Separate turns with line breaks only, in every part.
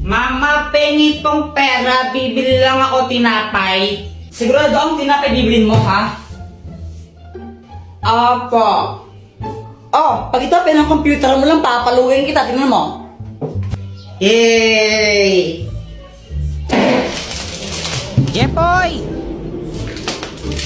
Mama, pengi tong pera, bibili lang ako tinapay. Sigurado ang tinapay bibilin mo, ha? Opo. Oh, pag ito ng computer mo lang, papaluin kita, tingnan mo. Yay! Jepoy!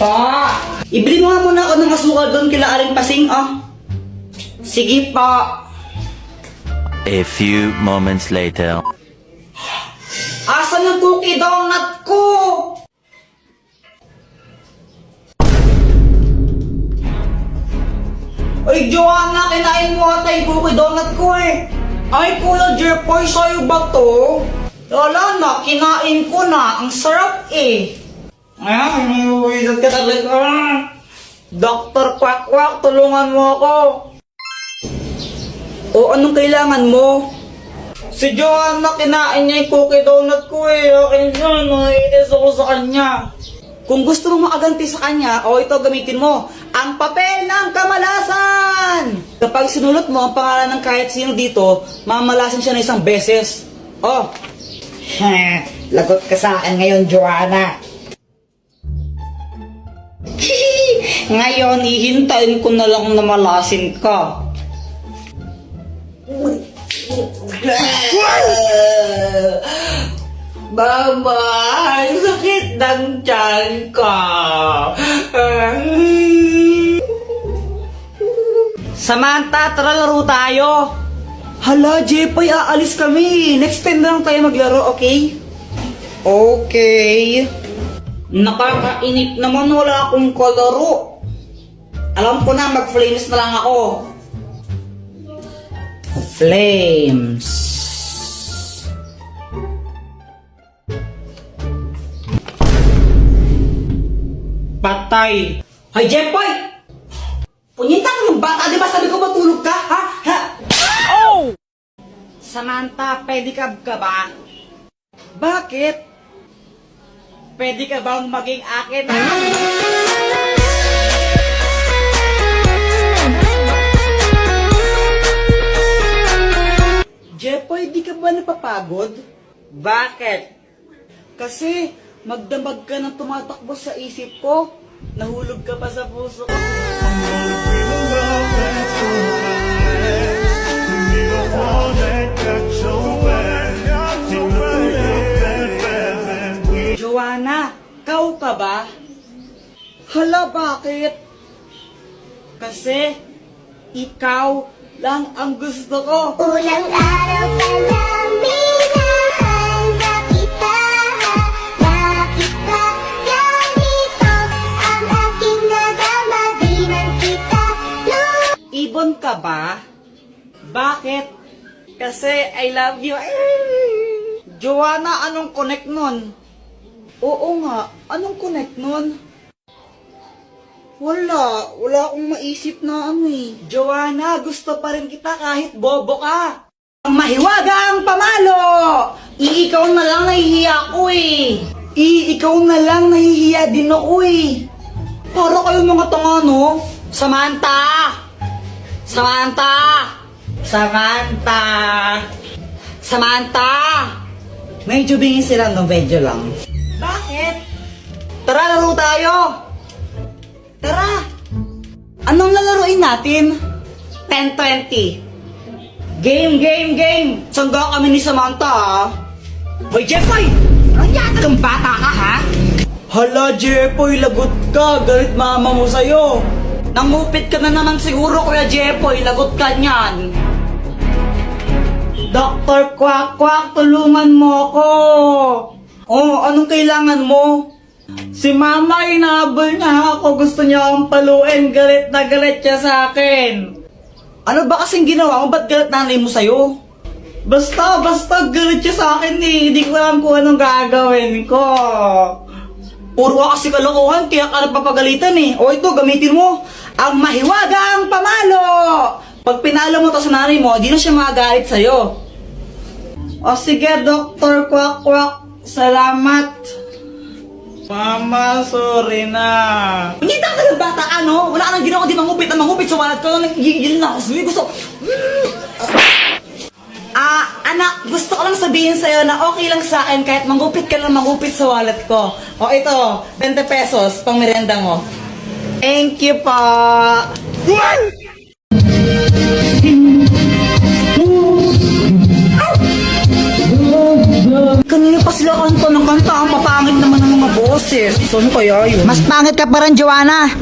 Pa! Ibili mo nga muna ako ng asukal doon kila Aling Pasing, oh. Sige pa.
A few moments later.
Asan ang cookie donut ko? Ay, Joanna, kinain mo ata yung cookie donut ko eh. Ay, Kuya Jepoy, sa'yo ba to? Wala na, kinain ko na. Ang sarap eh. Ay, mawiwilat ka talaga. Dr. Quack-Quack, tulungan mo ako. O, anong kailangan mo? Si Joanna, kinain niya yung cookie donut ko eh. Akin yun, naiinis ako sa kanya. Kung gusto mo makaganti sa kanya, o ito gamitin mo. Ang papel ng kamalasan! Kapag sinulot mo ang pangalan ng kahit sino dito, mamalasan siya na isang beses. Oh. Lagot ka sa akin ngayon, Joanna. Ngayon, ihintayin ko na lang na malasin ka. Mama, sakit ng tiyan ko. Samantha, tara laro tayo. Hala, Jepoy, aalis kami. Next time na lang tayo maglaro, okay? Okay. Nakakainip naman, wala akong kalaro. Alam ko na, mag-flames na lang ako. Flames. Patay. Hoy, Jepoy! Punyita ka ng bata, di ba sabi ko matulog ka, ha? Ha? Oh! Samantha, pedicab ka ba? Bakit? Pwede ka bang maging akin? Jepoy, di ka ba napapagod? Bakit? Kasi magdamag ka ng tumatakbo sa isip ko. Nahulog ka pa sa puso ko. Joanna, kau ka ba? Hala, bakit? Kasi ikaw lang ang gusto ko.
Ulang araw pa lang minahanda kita. Bakit ba ganito ang aking nadama? Di man kita
Ibon ka ba? Bakit? Kasi I love you. Joanna, anong connect nun? Oo nga, anong connect nun? Wala akong maisip na ano eh. Joanna, gusto pa rin kita kahit bobo ka. Ang mahiwaga ang pamalo! Ikaw na lang nahihiya ko eh. Ikaw na lang nahihiya din ako eh. Para kayo mga tanga, no? Samantha! Samantha! Samantha! Samantha! Medyo bingin sila, no? Medyo lang. Bakit? Tara, laro tayo! Tara! Anong lalaroin natin? 10-20. Game! Sangga kami ni Samantha, ha? Hoy, Jepoy! Anong yata kang bata ka, ha? Hala, Jepoy, lagot ka. Galit mama mo sa'yo. Nangupit ka na naman siguro, Kuya Jepoy. Lagot ka niyan. Dr. Quack-Quack, tulungan mo ako. Oh, anong kailangan mo? Si Mama, inahabol niya ako. Gusto niya akong paluin. Galit na galit siya sa akin. Ano ba kasing ginawa mo? Ba't galit nanay mo sa'yo? Basta galit siya sa akin eh. Hindi ko alam kung anong gagawin ko. Puro ka kasi kalokohan, kaya ka napapagalitan eh. O ito, gamitin mo. Ang mahiwagang pamalo! Pag pinalo mo to sa nanay mo, di na siya magagalit sa'yo. O sige, Dr. Quack-Quack. Salamat. Mama, sorry na. Hindi ka ng bata ka, no? Wala ka nang ginawa, di mangupit na mangupit. So, walat ka lang, nagigil na ako. Gusto... sabihin sa'yo na okay lang sa akin kahit mangupit ka lang mangupit sa wallet ko. O ito, 20 pesos pang merienda mo. Thank you po. Kanina pa sila kanta ng kanta. Ang papangit naman ng mga boses. Saan kaya yun?
Mas pangit ka pa rin, Joanna.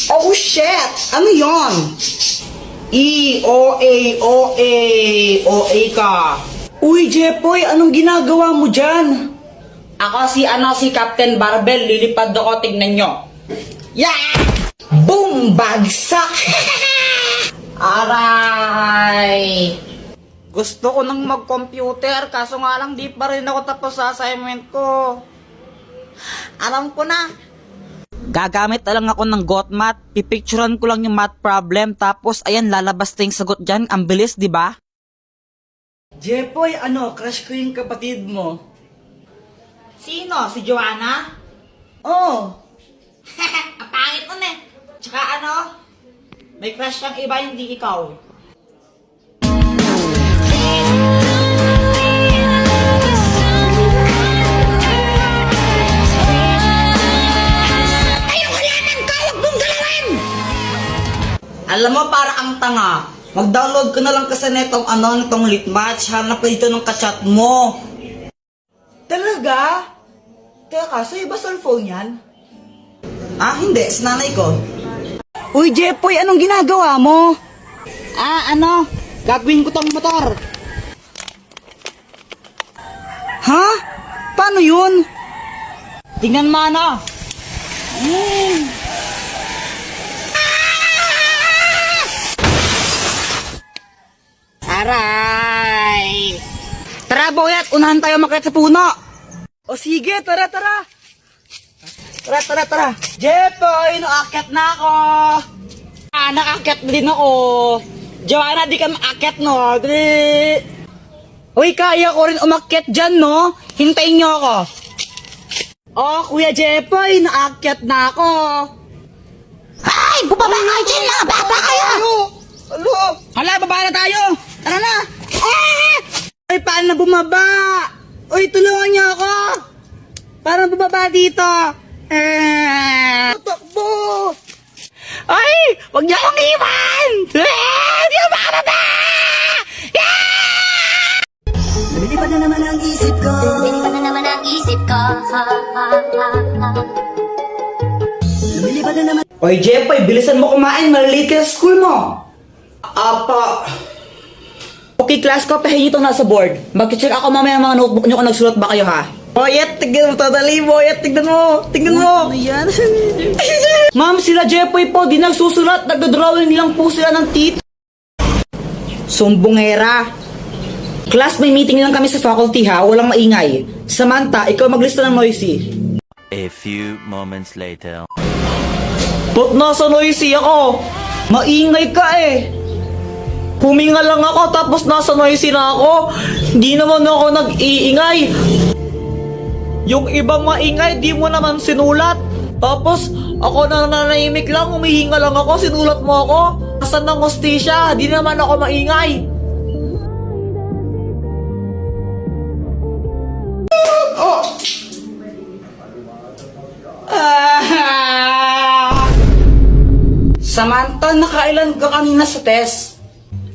Oh shit! Ano yon? O-A ka. Uy, Jepoy, anong ginagawa mo dyan? Ako si Captain Barbell, lilipad ako, tignan nyo. Yeah! Boom! Bagsak! Aray! Gusto ko nang mag-computer, kaso nga lang di pa rin ako tapos sa assignment ko. Alam ko na.
Gagamit na lang ako ng GotMath. Pipicturean ko lang yung math problem. Tapos, ayan, lalabas na yung sagot dyan. Ang bilis, di ba?
Jepoy, crush ko yung kapatid mo. Sino? Si Joanna? Oh. Ang pangit nun eh. Tsaka may crush kang iba, hindi ikaw. Alam mo, para kang tanga. Mag-download ka na lang kasi netong nitong Litmatch. Hanap ka dito ng kachat mo. Talaga? Teka, sa'yo ba cellphone yan? Ah, hindi. Sa nanay ko. Uy, Jepoy, anong ginagawa mo? Gagawin ko tong motor. Ha? Paano yun? Tingnan mo Aray! Tara, boyat! Unahan tayo makit sa puno! O sige, tara! Tara! Jepoy, naakyat na ako! Naakyat din ako! Joanna, di ka maakyat, no? Dali! Uy, kaya ko rin umakyat dyan, no? Hintayin niyo ako! Oh, Kuya Jepoy, naakyat na ako!
Ay! Bumaba kayo dyan! Mga bata kayo!
Hala, baba na tayo! Tara na! Ay, paano na bumaba? Uy, tulungan niyo ako! Paano bumaba dito? Takbo! Ay! Huwag niyo akong iwan! Hindi ako makarata!
Lumilipad na naman ang isip ko.
Lumilipad na naman ang isip ko.
Lumilipad na naman.
Oy, Jepoy, bilisan mo kumain. Malilate ka sa school mo. Apa. Okay, class ko, pahingi itong nasa board. Mag-check ako mamaya mga notebook nyo kung nagsulat ba kayo, ha? Boyet, tignan mo, totally, Boyet, tignan mo.
Ano yan?
Ma'am, sila Jepoy po, di nagsusulat. Nagdodrawing lang po sila ng teeth. Sumbongera. Class, may meeting lang kami sa faculty, ha? Walang maingay. Samantha, ikaw maglista ng noisy.
A few moments later.
Ba't nasa noisy ako? Maingay ka eh. Huminga lang ako tapos nasa noisy na ako. Hindi naman ako nag-iingay. Yung ibang maingay, di mo naman sinulat. Tapos ako na nanahimik lang, humihinga lang ako, sinulat mo ako. Asan ng hostisya? Di naman ako maingay. Oh! Samantha, nakailan ka kanina sa test?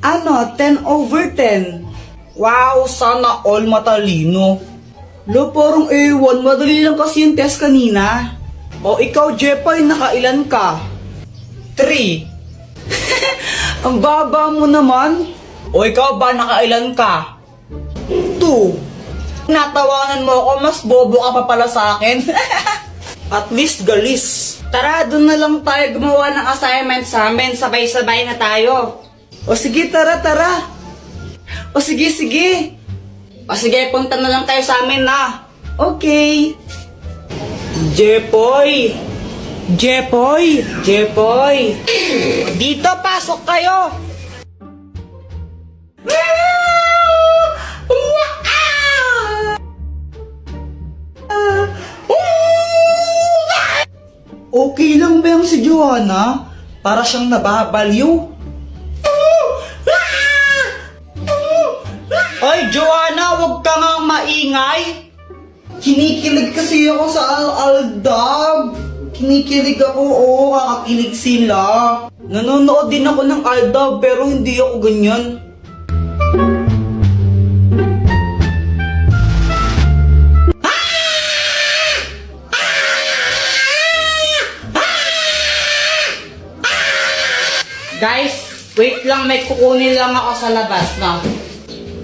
10/10. Wow, sana all matalino. Lo, parang ewan, madali lang kasi yung test kanina. O ikaw, Jepoy, nakailan ka? 3. Ang baba mo naman. O ikaw ba, nakailan ka? 2. Natawanan mo ako, mas bobo ka pa pala sa akin. At least galis. Tara, doon na lang tayo gumawa ng assignment sa amin. Sabay-sabay na tayo. O sige, tara. O sige. O sige, punta na lang tayo sa amin na. Okay. Jepoy. Dito, pasok kayo. Okay lang ba yung si Joanna? Para siyang nababaliw. Ay, Joanna, wag ka nga maingay. Kinikilig kasi ako sa Aldab. Kinikilig ako, oo, kakakilig sila. Nanonood din ako ng Aldab, pero hindi ako ganyan. Guys, wait lang, may kukunin lang ako sa labas na.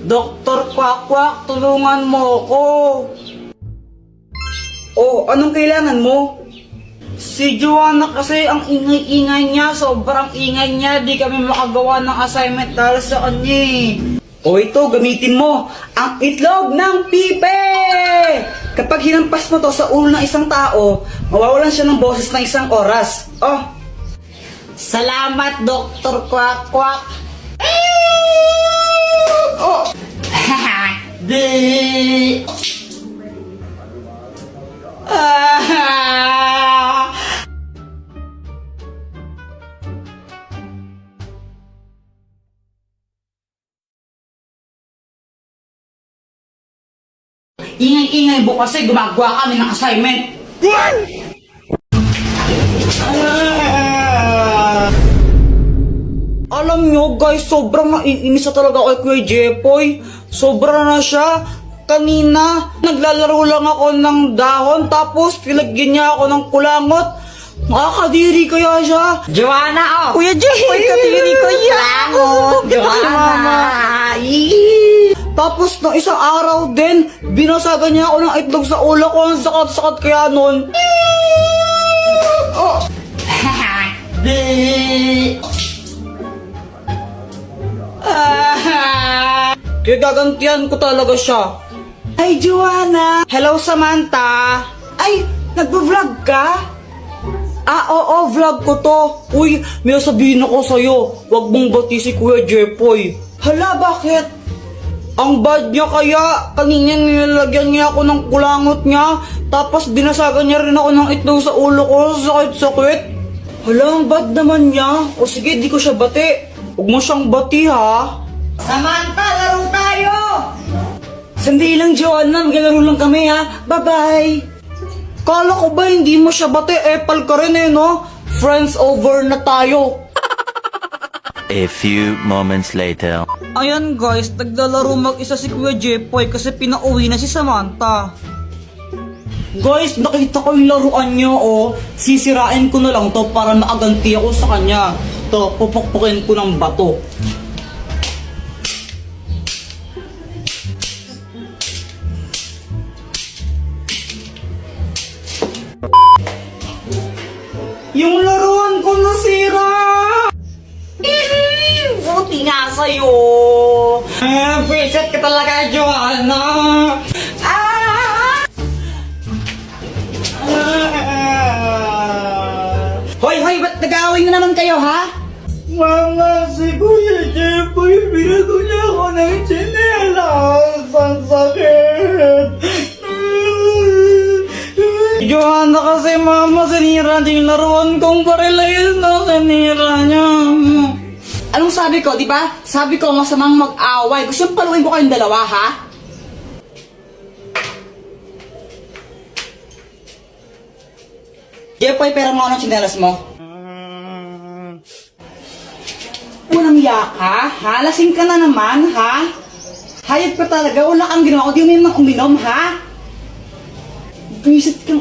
Dr. Quack, tulungan mo ako. Oh, anong kailangan mo? Si Joanna kasi ang ingay-ingay niya, sobrang ingay niya, di kami makagawa ng assignment dahil sa kanya eh. O ito, gamitin mo, ang itlog ng pipe! Kapag hinampas mo to sa ulo ng isang tao, mawawalan siya ng boses ng isang oras. Oh, salamat, Dr. Quack. Oh! Di! Ah! Ingay-ingay mo kasi gumagawa kami ng assignment. Alam nyo guys, sobrang naiinis na talaga kay Kuya Jepoy. Sobra na siya. Kanina, naglalaro lang ako ng dahon tapos pilagyan niya ako ng kulangot. Nakakadiri kaya siya. Joanna, oh!
Kuya Jepoy, kadiri ko yan!
Joanna! Tapos nung isang araw din, binasagan niya ako ng itlog sa ulo ko. Ang sakat-sakat kaya nun. Oh! Kaya gagantihan ko talaga siya. Ay, Joanna! Hello, Samantha! Ay, nagbo-vlog ka? Ah, oo, vlog ko to. Uy, may sabihin ako sa'yo. Huwag mong bati si Kuya Jepoy. Hala, bakit? Ang bad niya kaya. Kanina nilalagyan niya ako ng kulangot niya. Tapos binasagan niya rin ako ng itlog sa ulo ko. Sakit-sakit. Hala, ang bad naman niya. O sige, di ko siya bati. Huwag mo siyang bati, ha? Samantha, laro tayo! Sandali lang, Joanna. Maglalaro lang kami, ha? Bye-bye! Kala ko ba hindi mo siya bati? Epal ka rin eh, no? Friends over na tayo.
A few moments later.
Ayan guys, naglalaro mag-isa si Kuya Jepoy kasi pinauwi na si Samantha.
Guys, nakita ko yung laruan niyo, oh. Sisirain ko na lang to para makaganti ako sa kanya. To, pupukpukin ko ng bato. Yung laruan ko nasira! Buti nga sa'yo! Visit ka talaga, Joanna! Hoy, ba't nag-aaway na naman kayo, ha? Mama, si Kuya Jepoy, binago niya ako ng tsinelas. Ang sakit! Joanna kasi, Mama, sinira din yung laruan kong parilayan na sinira niya. Anong sabi ko, di ba? Sabi ko, masamang mag-away. Gusto yung paluin ko kayong dalawa, ha? Jepoy, pera mo anong tsinelas mo? Walang yaka, ha? Lasing ka na naman, ha? Hayop ka talaga, wala kang ginawa. Di mo uminom, ha? Visit ka.